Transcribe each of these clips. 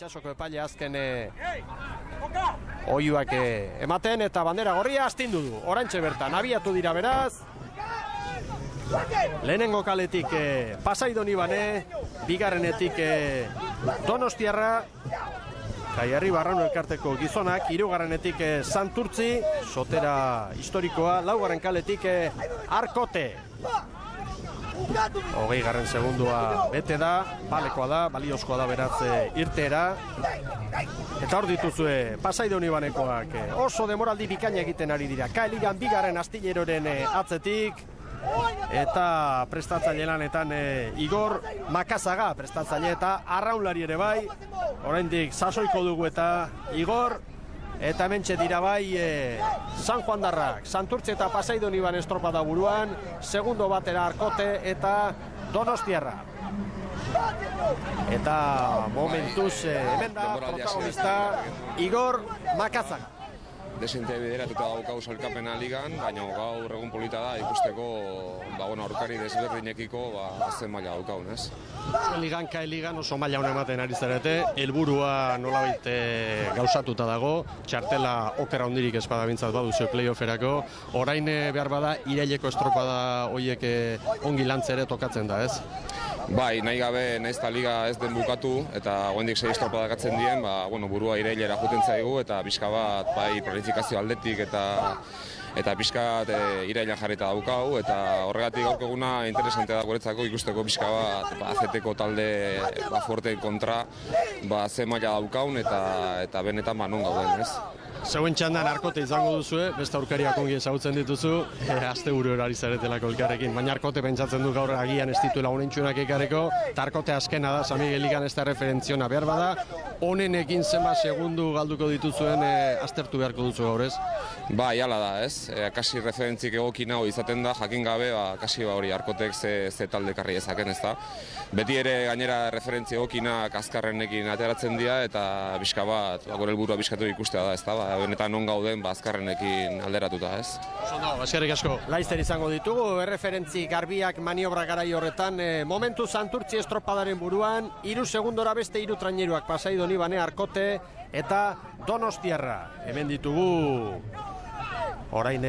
Itsasoko epaile azken oiuak ematen eta bandera gorria astindu du. Orantxe bertan, abiatu dira beraz. Lehenengo kaletik Pasaidon Ibane, bigarrenetik Donostiarra, Kaiarri Barrano elkarteko gizonak, hirugarrenetik Santurtzi, sotera historikoa, laugarren kaletik Arkote. 20. segundua bete da, balekoa da, baliozkoa da beraz irteera. Eta hor dituzue Pasaidon Ibanekoak oso demoraldi bikaina egiten ari dira. K-ligan bigarren astilleroren atzetik. Eta prestatzaile lanetan Igor Makazaga prestatzaile eta arraunlari ere bai. Oraindik sasoiko dugu eta Igor. Eta hementxe dira bai San Juandarrak, Santurtzi eta Pasaidon Iban estropada buruan, segundo batera Arkote eta Donostiarra. Eta momentuz hemen da protagonista Igor Makazaga. Desente bideratuta daukau sailkapena ligan, baina gaur egun polita da ikusteko aurkari desberdinekiko zen maila daukaun, ez? Ligan, K-ligan oso maila hona ematen ari zarete, helburua nolabait gauzatuta dago, txartela okera hondirik espada bintzat baduzu playofferako, orain behar bada iraileko estropada horiek ongi lantzere tokatzen da, ez? Bai, nahi gabe nahiz eta liga ez den bukatu eta oraindik 6 estropadakatzen dien, burua irailera juten zaigu eta pixka bat bai planifikazio aldetik eta pixka bat irailan jarrita daukau eta horregatik gaurko eguna interesante da guretzako ikusteko pixka bat AZT-ko talde fuerte kontra ze maila daukaun eta benetan non gauden, ez? Zeuen txandan Arkote izango duzue, beste aurkariak ongi ezagutzen dituzu, asteburu erari zaretelako elkarrekin, baina Arkote pentsatzen du gaur agian ez dituela honentxunak ekarreko, eta Arkote azkena da, San Miguel Ligan ez da referentziona behar bada, honenekin zenbat segundu galduko dituzuen aztertu beharko duzu gaur, ez? Bai, hala da, ez? Kasi referentzik egokina hori izaten da, jakin gabe, kasi hori Arkotek ze talde karri ezaken, ez da? Beti ere gainera referentzi egokinak azkarrenekin ateratzen dira, eta bizka bat, gure helburua bizkatu ikustea da, ez da? Benetan non gauden azkarrenekin alderatuta, ez? Oso, eskerrik asko. Laizter izango ditugu, erreferentzi garbiak maniobra garai horretan, momentu Santurtzi estropadaren buruan, 3 segundora beste 3 traineruak Pasaidon Ibane, Arkote eta Donostiarra. Hemen ditugu orain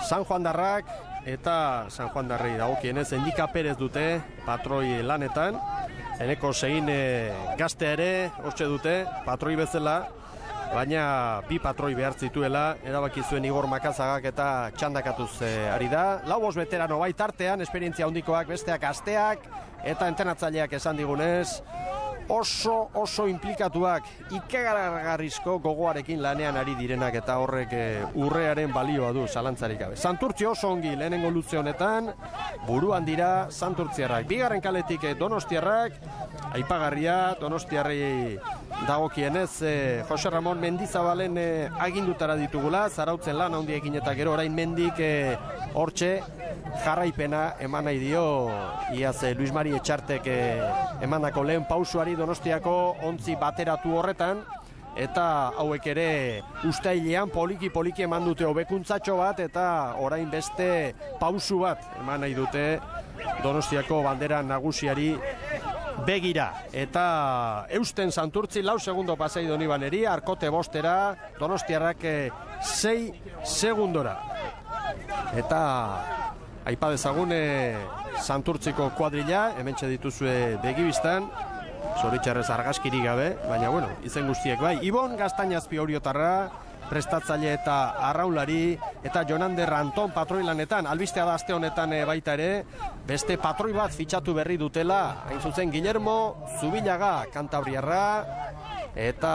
San Juandarrak eta San Juandarrei dagokienez Endika Perez dute patroi lanetan. Eneko zein gazte ere hortxe dute, patroi bezala, baina 2 patroi behar zituela, erabaki zuen Igor Makazagak eta txandakatuz ari da. 4 veterano bai tartean, esperientzia handikoak, besteak gazteak eta entenatzaileak esan digunez, oso implikatuak, ikaragarrizko gogoarekin lanean ari direnak eta horrek urrearen balioa du, zalantzarik gabe. Santurtzi oso ongi lehenengo luze honetan, buruan dira Santurtziarrak. Bigarren kaletik Donostiarrak, aipagarria Donostiarrei dagokienez Jose Ramon Mendizabalen agindutara ditugula, zarautzen lan handiekin eta gero orain mendik hortxe jarraipena eman nahi dio iaz Luis Mari Etxartek emandako lehen pausuari Donostiako ontzi bateratu horretan, eta hauek ere uztailean poliki eman dute hobekuntzatxo bat eta orain beste pausu bat eman nahi dute Donostiako bandera nagusiari begira. Eta eusten Santurtzi 4 segundo Pasaidon Ibaneri, Arkote 5 Donostiarrak 6 segundora. Eta aipa dezagun Santurtziko kuadrilla, hementxe dituzue begibistan, zoritxarrez argazkirik gabe, baina izen guztiek bai. Ibon Gaztainazpi Oriotarra, prestatzaile eta arraunlari, eta Jonander Anton patroi lanetan, albistea da aste honetan baita ere, beste patroi bat fitxatu berri dutela, hain zuzen Guillermo Zubillaga Kantabriarra, eta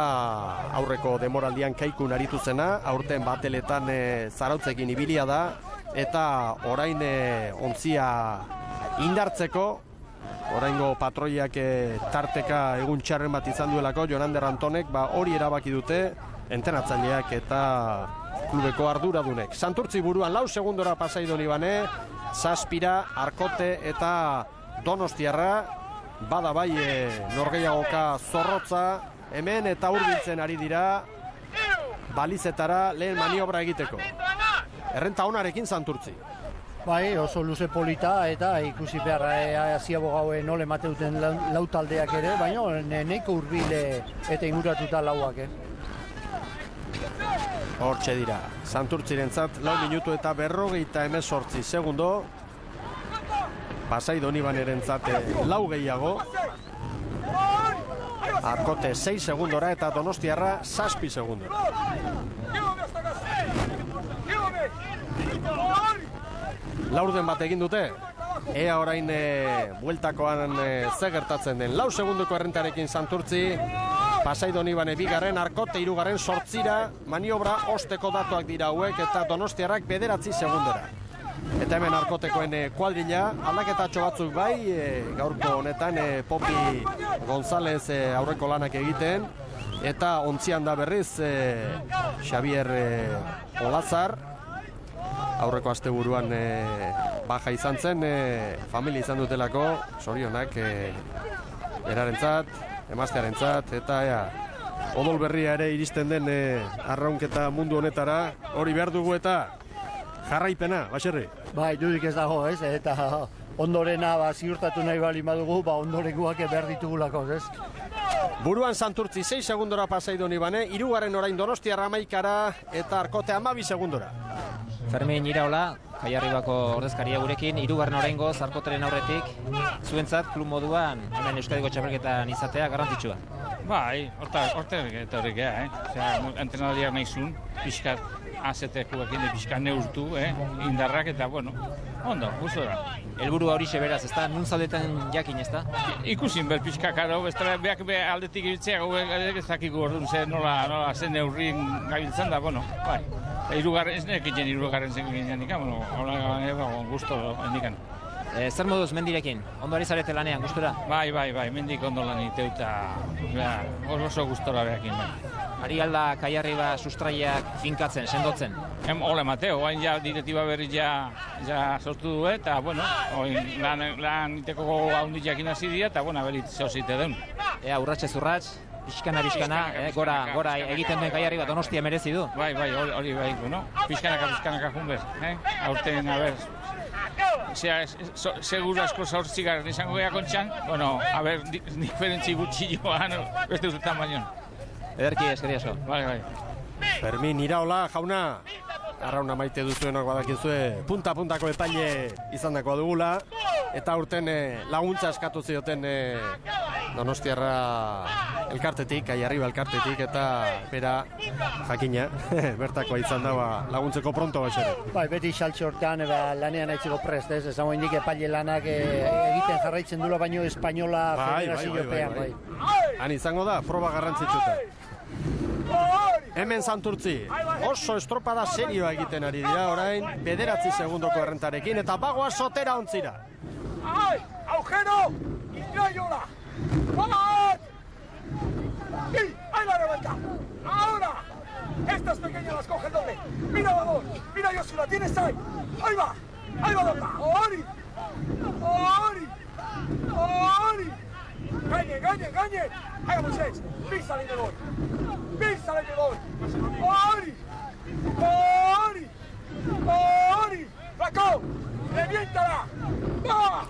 aurreko demoraldian Kaikun aritu zena, aurten bateletan zarautzekin ibilia da, eta orain ontzia indartzeko, oraingo patroiak tarteka egun txarren bat izan duelako, Jonander Antonek hori erabaki dute, entenatzaileak eta klubeko arduradunek. Santurtzi buruan 4 segundora Pasaidon Ibane, 7 Arkote eta Donostiarra, bada bai norgehiagoka zorrotza, hemen eta hurbiltzen ari dira balizetara lehen maniobra egiteko. Errenta onarekin Santurtzi. Bai, oso luze polita eta ikusi behar hasiago gaue nole emate duten lau taldeak ere, baina nahiko hurbil eta inguratuta lauak. Hortxe dira, Santurtzirentzat 4 minutu eta 58 segundo. Pasai Donibanerentzat 4 gehiago. Arkote 6 segundora eta Donostiarra 7 segundora. Laurden bat egin dute. Ea orain bueltakoan ze gertatzen den. 4 segundoko errentarekin Santurtzi. Pasai Donibane bigarren, Arkote 3. 8 maniobra osteko datuak dira hauek eta Donostiarrak 9 segundora. Eta hemen Arkotekoen kuadrilla, aldaketa batzuk bai, gaurko honetan Popi González aurreko lanak egiten, eta ontzian da berriz Xavier Olazar, aurreko asteburuan baja izan zen, familia izan dutelako, zorionak erarentzat, emaztearentzat, eta odol berria ere iristen den arraunketa mundu honetara, hori behar dugu eta jarraipena, Baserri? Bai, dudik ez dago, ez? Eta ondorena ziurtatu nahi bali madugu, ondorengoak behar ditugulako, ez? Buruan Santurtzi 6 segundora Pasai Donibane, 3. orain Donostiarra 11 eta Arkote 12 segundora. Fermin Iraola, Kaiarribako ordezkaria gurekin, 3. oraingoz Arkoteren aurretik, zuentzat klub moduan hemen Euskadiko txapelketan izatea garrantzitsua. Bai, hortek eta horrek entrenadoriak nahi zuen, pixkat AZT jugakin de pixkat neurtu, indarrak eta, bueno, ondo, gusto da. Helburua hori beraz, ez da? Nun zaudeten jakin, ez da? Ikusin ber pixka karo, beak aldetik ibiltzea, ez dakiko orduan nola zen neurrin gabiltzen da, bueno, bai. Ez nekiten 3. zen ginean, bueno, hola gusto indikan. Zer moduz mendirekin? Ondo ari zarete lanean, gustura? Bai, mendik ondo lan iteu eta oso gustora behakin, bai. Ari alda Kaiarriba sustraiak finkatzen, sendotzen? Hola Mateo, hain ja direktiba berri ja sortu du eta, bueno, lan iteko haundiak inazi dira eta, bueno, berit zeozite den. Urratxez urratx, pixkana, gora egiten duen Kaiarriba Donostia merezi du? Bai, hori bai, bueno, pixkanaka junber, aurten, a ber, seguro asko 8 izango geha kontxan, bueno, a ber, diferentzi gutxi joan, beste ustetan baino. Ederki, eskerri asko. Bai. Fermin Iraola, jauna, arrauna maite duzuenak badakizue, punta-puntako epaile izandakoa dugula, eta aurten laguntza eskatu zioten Donostiarra elkartetik, Kaiarriba elkartetik, eta bera jakina, bertakoa izan dagoa laguntzeko pronto Baserri. Bai, beti saltxe hortean lanean haitzeko prest, ez? Ezago indik epaile lanak egiten jarraitzen dula, baino espainola federaziopean, bai. Han izango da, proba garrantzitsuta. Hemen Santurtzi, oso estropada serioa egiten ari dira orain, 9 segundoko errentarekin, eta bagoa Sotera ontzira. ¡Agujero! ¡Y Rayola! ¡Vamos! ¡Y ahí la levanta! ¡Ahora! Estas pequeñas las coge el doble. ¡Mira, vamos! ¡Mira, Josu, la tienes ahí! ¡Ahí va! Dota! ¡Ori! ¡Gañe! ¡Ahí vamos, Moisés! ¡Písale y me voy! ¡Ori! ¡Flaco! ¡Reviéntala! ¡Va!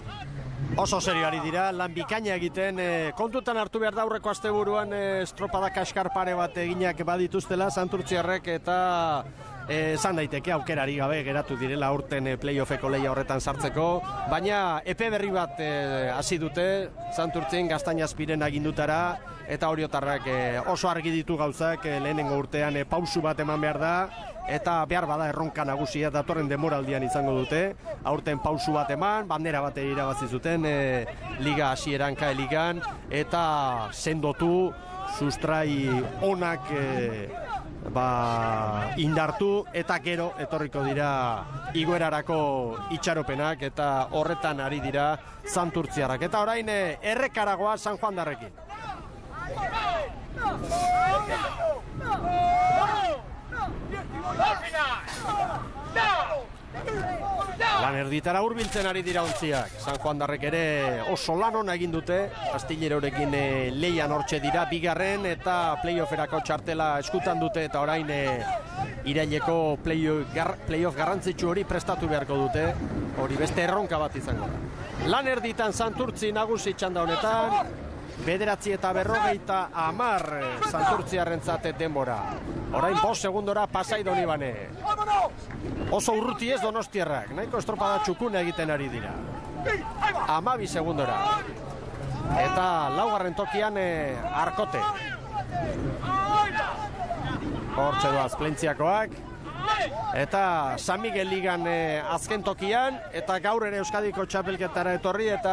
Oso serio ari dira, lan bikaina egiten, kontutan hartu behar da aurreko asteburuan estropada kaskar pare bat eginak badituztela Santurtziarrek eta esan daiteke aukerari gabe geratu direla aurten playoffeko lehia horretan sartzeko, baina epe berri bat hasi dute Santurtzien Gaztainazpiren agindutara eta Oriotarrak oso argi ditu gauzak, lehenengo urtean pausu bat eman behar da eta behar bada erronka nagusia datorren demoraldian izango dute, aurten pausu bat eman, bandera bat irabazi zuten liga hasieran KE ligan eta sendotu sustrai onak indartu eta gero etorriko dira igoerarako itxaropenak eta horretan ari dira Santurtziarrak. Eta orain errekaragoa San Juan Darrekin. Lan erditara hurbiltzen ari dira ontziak. San Juan Darrek ere oso lan ona egin dute. Astillerorekin lehian hortxe dira bigarren eta playofferako txartela eskutan dute eta orain iraileko playoff garrantzitsu hori prestatu beharko dute, hori beste erronka bat izango da. Lan erditan Santurtzi nagusi txanda honetan, 9:40 Santurtziarrentzat denbora. Orain 5 segundora Pasai Donibane. Oso urruti ez Donostiarrak, nahiko estropada txukuna egiten ari dira. 12 segundora. Eta laugarren tokian Arkote. Hortxe doaz Plentziakoak. Eta San Miguel Ligan azken tokian, eta gaur ere Euskadiko txapelketara etorri eta